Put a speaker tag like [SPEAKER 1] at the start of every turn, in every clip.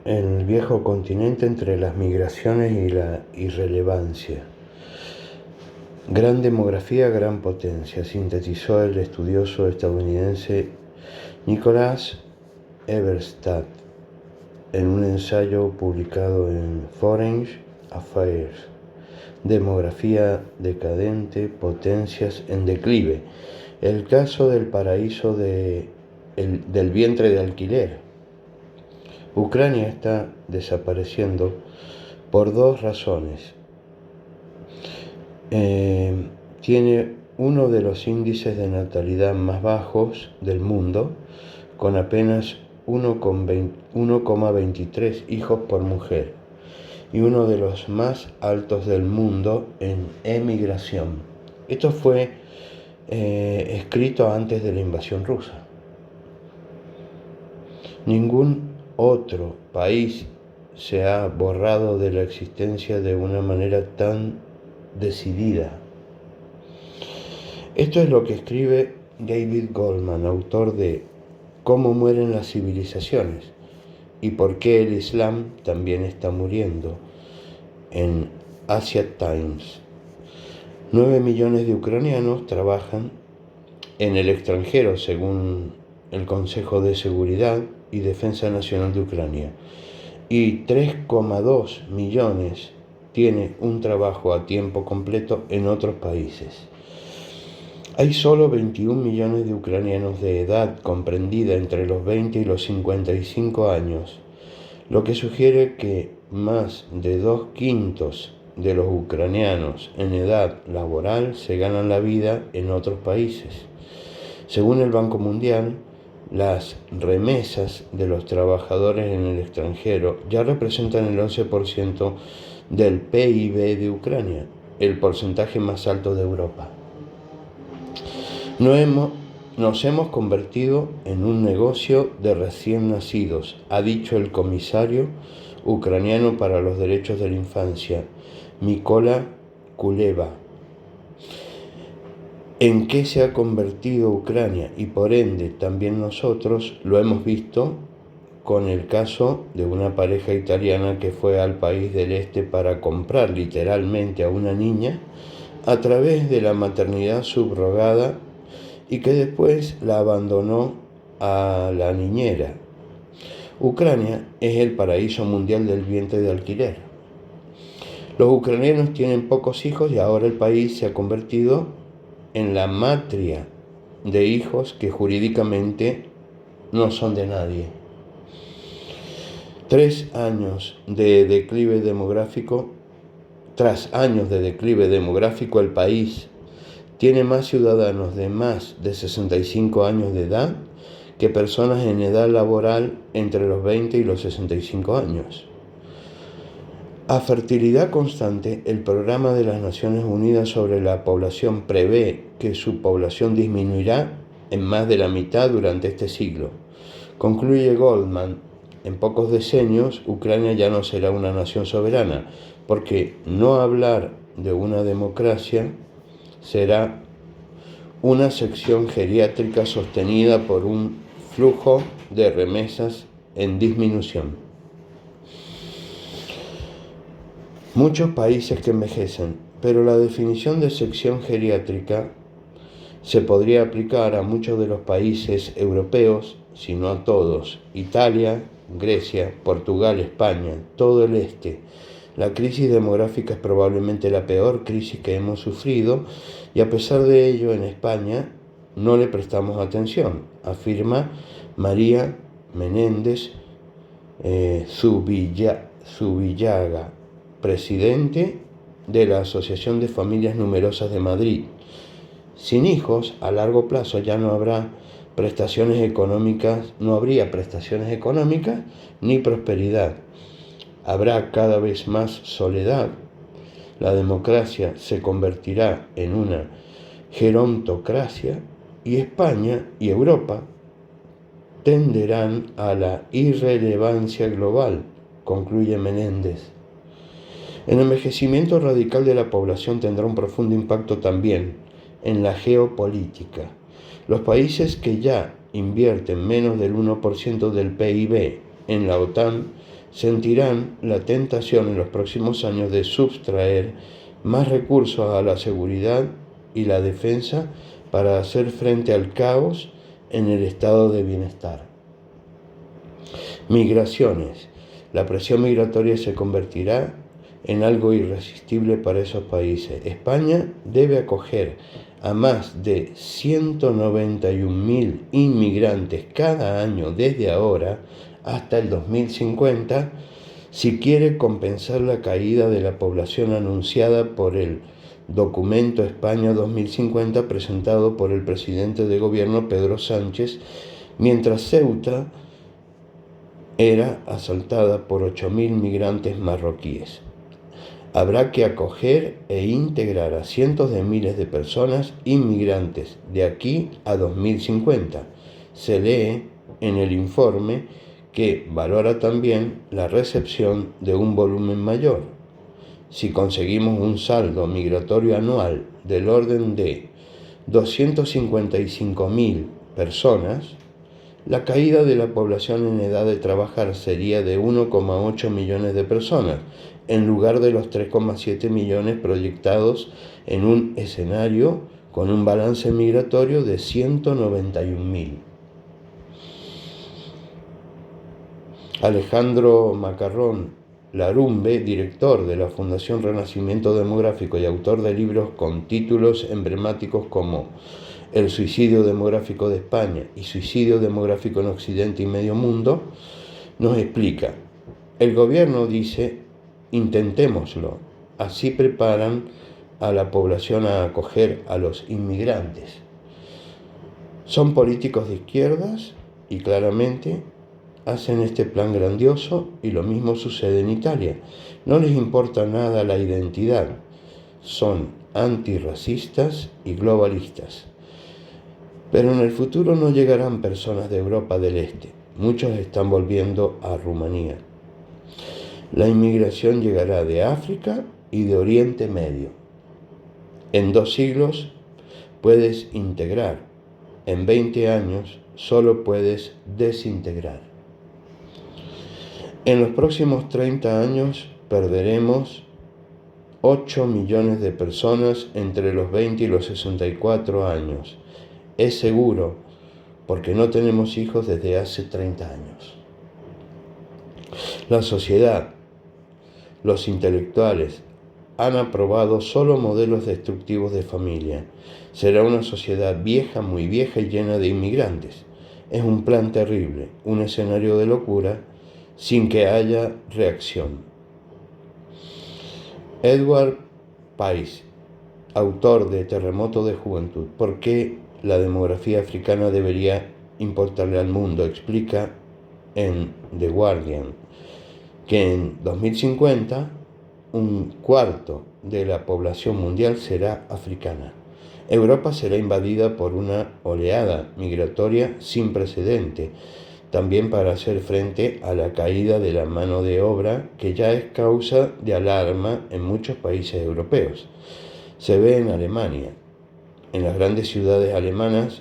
[SPEAKER 1] el viejo continente entre las migraciones y la irrelevancia. Gran demografía, gran potencia, sintetizó el estudioso estadounidense Nicholas Eberstadt en un ensayo publicado en Foreign Affairs. Demografía decadente, potencias en declive. El caso del paraíso del vientre de alquiler. Ucrania está desapareciendo por dos razones. Tiene uno de los índices de natalidad más bajos del mundo, con apenas 1,23 hijos por mujer, y uno de los más altos del mundo en emigración. Esto fue escrito antes de la invasión rusa. Ningún otro país se ha borrado de la existencia de una manera tan decidida. Esto es lo que escribe David Goldman, autor de Cómo mueren las civilizaciones y por qué el Islam también está muriendo, en Asia Times. 9 millones de ucranianos trabajan en el extranjero, según el Consejo de Seguridad y Defensa Nacional de Ucrania, y 3,2 millones tienen un trabajo a tiempo completo en otros países. Hay solo 21 millones de ucranianos de edad comprendida entre los 20 y los 55 años, lo que sugiere que más de 2/5 de los ucranianos en edad laboral se ganan la vida en otros países. Según el Banco Mundial, las remesas de los trabajadores en el extranjero ya representan el 11% del PIB de Ucrania, el porcentaje más alto de Europa. Nos hemos convertido en un negocio de recién nacidos, ha dicho el comisario ucraniano para los derechos de la infancia, Mykola Kuleba. ¿En qué se ha convertido Ucrania? Y por ende también nosotros lo hemos visto con el caso de una pareja italiana que fue al país del este para comprar literalmente a una niña a través de la maternidad subrogada y que después la abandonó a la niñera. Ucrania es el paraíso mundial del vientre de alquiler. Los ucranianos tienen pocos hijos y ahora el país se ha convertido en la matria de hijos que jurídicamente no son de nadie. 3 años de declive demográfico, tras años de declive demográfico, el país tiene más ciudadanos de más de 65 años de edad que personas en edad laboral entre los 20 y los 65 años. A fertilidad constante, el Programa de las Naciones Unidas sobre la Población prevé que su población disminuirá en más de la mitad durante este siglo. Concluye Goldman, en pocos decenios Ucrania ya no será una nación soberana, porque no hablar de una democracia será una sección geriátrica sostenida por un flujo de remesas en disminución. Muchos países que envejecen, pero la definición de sección geriátrica se podría aplicar a muchos de los países europeos, si no a todos: Italia, Grecia, Portugal, España, todo el este. La crisis demográfica es probablemente la peor crisis que hemos sufrido y a pesar de ello en España no le prestamos atención, afirma María Menéndez Zubillaga, presidente de la Asociación de Familias Numerosas de Madrid. Sin hijos, a largo plazo ya no habría prestaciones económicas ni prosperidad. Habrá cada vez más soledad. La democracia se convertirá en una gerontocracia y España y Europa tenderán a la irrelevancia global, concluye Menéndez. El envejecimiento radical de la población tendrá un profundo impacto también en la geopolítica. Los países que ya invierten menos del 1% del PIB en la OTAN sentirán la tentación en los próximos años de sustraer más recursos a la seguridad y la defensa para hacer frente al caos en el estado de bienestar. Migraciones. La presión migratoria se convertirá en algo irresistible para esos países. España debe acoger a más de 191.000 inmigrantes cada año desde ahora hasta el 2050 si quiere compensar la caída de la población anunciada por el documento España 2050 presentado por el presidente de gobierno Pedro Sánchez, mientras Ceuta era asaltada por 8.000 migrantes marroquíes. Habrá que acoger e integrar a cientos de miles de personas inmigrantes de aquí a 2050. Se lee en el informe que valora también la recepción de un volumen mayor. Si conseguimos un saldo migratorio anual del orden de 255.000 personas, la caída de la población en edad de trabajar sería de 1,8 millones de personas, en lugar de los 3,7 millones proyectados en un escenario con un balance migratorio de 191.000. Alejandro Macarrón Larumbe, director de la Fundación Renacimiento Demográfico y autor de libros con títulos emblemáticos como El suicidio demográfico de España y Suicidio demográfico en Occidente y Medio Mundo, nos explica: el gobierno dice, intentémoslo, así preparan a la población a acoger a los inmigrantes. Son políticos de izquierdas y claramente hacen este plan grandioso, y lo mismo sucede en Italia. No les importa nada la identidad, son antirracistas y globalistas. Pero en el futuro no llegarán personas de Europa del Este, muchos están volviendo a Rumanía. La inmigración llegará de África y de Oriente Medio. En 2 siglos puedes integrar, en 20 años solo puedes desintegrar. En los próximos 30 años perderemos 8 millones de personas entre los 20 y los 64 años. Es seguro, porque no tenemos hijos desde hace 30 años. La sociedad, los intelectuales, han aprobado solo modelos destructivos de familia. Será una sociedad vieja, muy vieja y llena de inmigrantes. Es un plan terrible, un escenario de locura, sin que haya reacción. Edward Pais, autor de Terremoto de Juventud, ¿por qué la demografía africana debería importarle al mundo?, explica en The Guardian que en 2050 un cuarto de la población mundial será africana. Europa será invadida por una oleada migratoria sin precedente, también para hacer frente a la caída de la mano de obra, que ya es causa de alarma en muchos países europeos. Se ve en Alemania. En las grandes ciudades alemanas,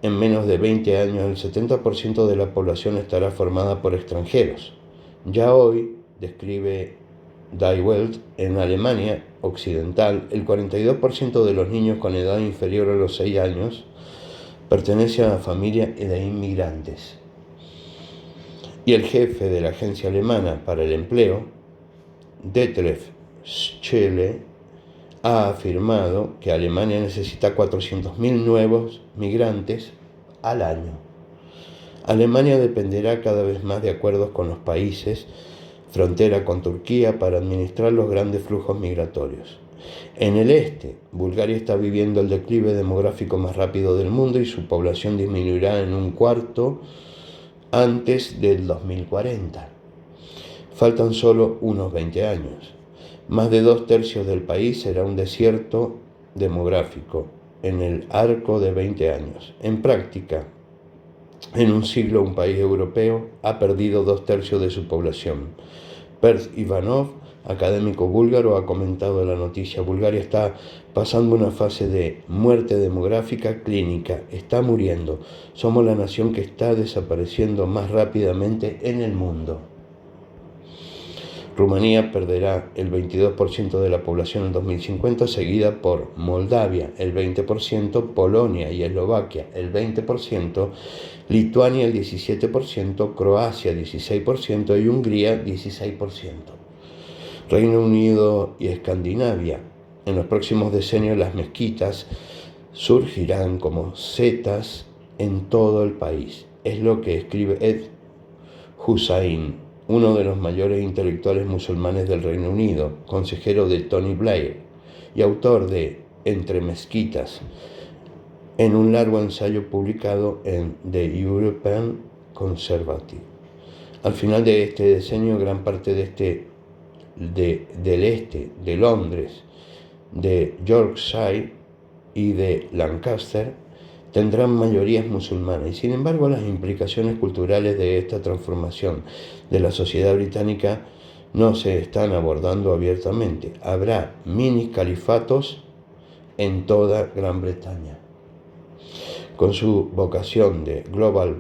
[SPEAKER 1] en menos de 20 años, el 70% de la población estará formada por extranjeros. Ya hoy, describe Die Welt, en Alemania occidental, el 42% de los niños con edad inferior a los 6 años pertenecen a familias de inmigrantes. Y el jefe de la Agencia Alemana para el Empleo, Detlef Schelle, ha afirmado que Alemania necesita 400.000 nuevos migrantes al año. Alemania dependerá cada vez más de acuerdos con los países frontera con Turquía para administrar los grandes flujos migratorios. En el este, Bulgaria está viviendo el declive demográfico más rápido del mundo y su población disminuirá en 1/4 antes del 2040. Faltan solo unos 20 años. Más de 2/3 del país será un desierto demográfico en el arco de 20 años. En práctica, en un siglo un país europeo ha perdido 2/3 de su población. Perth Ivanov, académico búlgaro, ha comentado la noticia. Bulgaria está pasando una fase de muerte demográfica clínica. Está muriendo. Somos la nación que está desapareciendo más rápidamente en el mundo. Rumanía perderá el 22% de la población en 2050, seguida por Moldavia, el 20%, Polonia y Eslovaquia, el 20%, Lituania, el 17%, Croacia, 16% y Hungría, 16%. Reino Unido y Escandinavia. En los próximos decenios las mezquitas surgirán como setas en todo el país. Es lo que escribe Ed Hussain, uno de los mayores intelectuales musulmanes del Reino Unido, consejero de Tony Blair y autor de Entre Mezquitas, en un largo ensayo publicado en The European Conservative. Al final de este decenio, gran parte del este, de Londres, de Yorkshire y de Lancaster tendrán mayorías musulmanas, y sin embargo las implicaciones culturales de esta transformación de la sociedad británica no se están abordando abiertamente. Habrá mini califatos en toda Gran Bretaña. Con su vocación de Global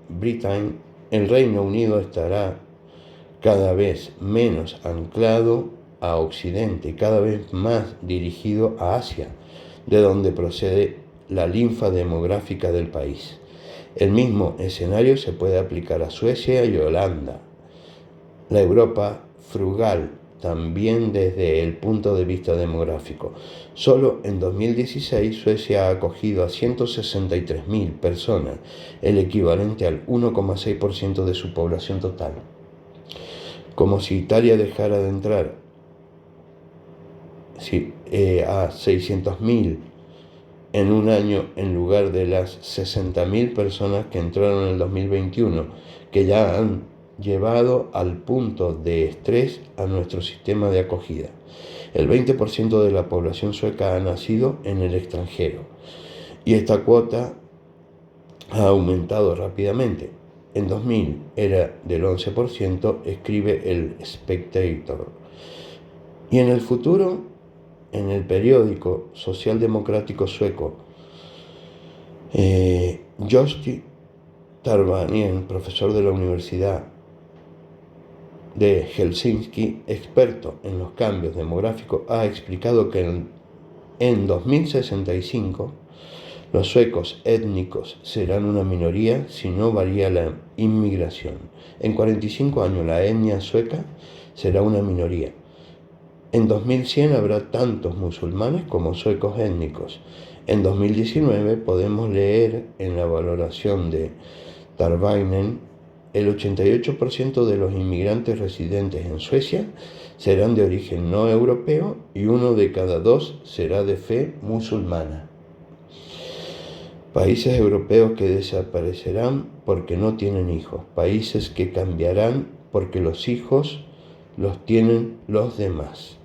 [SPEAKER 1] Britain, el Reino Unido estará cada vez menos anclado a Occidente y cada vez más dirigido a Asia, de donde procede la linfa demográfica del país. El mismo escenario se puede aplicar a Suecia y Holanda. La Europa frugal, también desde el punto de vista demográfico. Solo en 2016 Suecia ha acogido a 163.000 personas, el equivalente al 1,6% de su población total. Como si Italia dejara de entrar a 600.000 en un año en lugar de las 60.000 personas que entraron en el 2021, que ya han llevado al punto de estrés a nuestro sistema de acogida. El 20% de la población sueca ha nacido en el extranjero y esta cuota ha aumentado rápidamente. En 2000 era del 11%, escribe el Spectator. Y en el futuro, en el periódico socialdemocrático sueco, Josti Tarvanien, profesor de la Universidad de Helsinki, experto en los cambios demográficos, ha explicado que en 2065 los suecos étnicos serán una minoría si no varía la inmigración. En 45 años la etnia sueca será una minoría. En 2100 habrá tantos musulmanes como suecos étnicos. En 2019 podemos leer en la valoración de Tarvainen, el 88% de los inmigrantes residentes en Suecia serán de origen no europeo y 1 de cada 2 será de fe musulmana. Países europeos que desaparecerán porque no tienen hijos. Países que cambiarán porque los hijos los tienen los demás.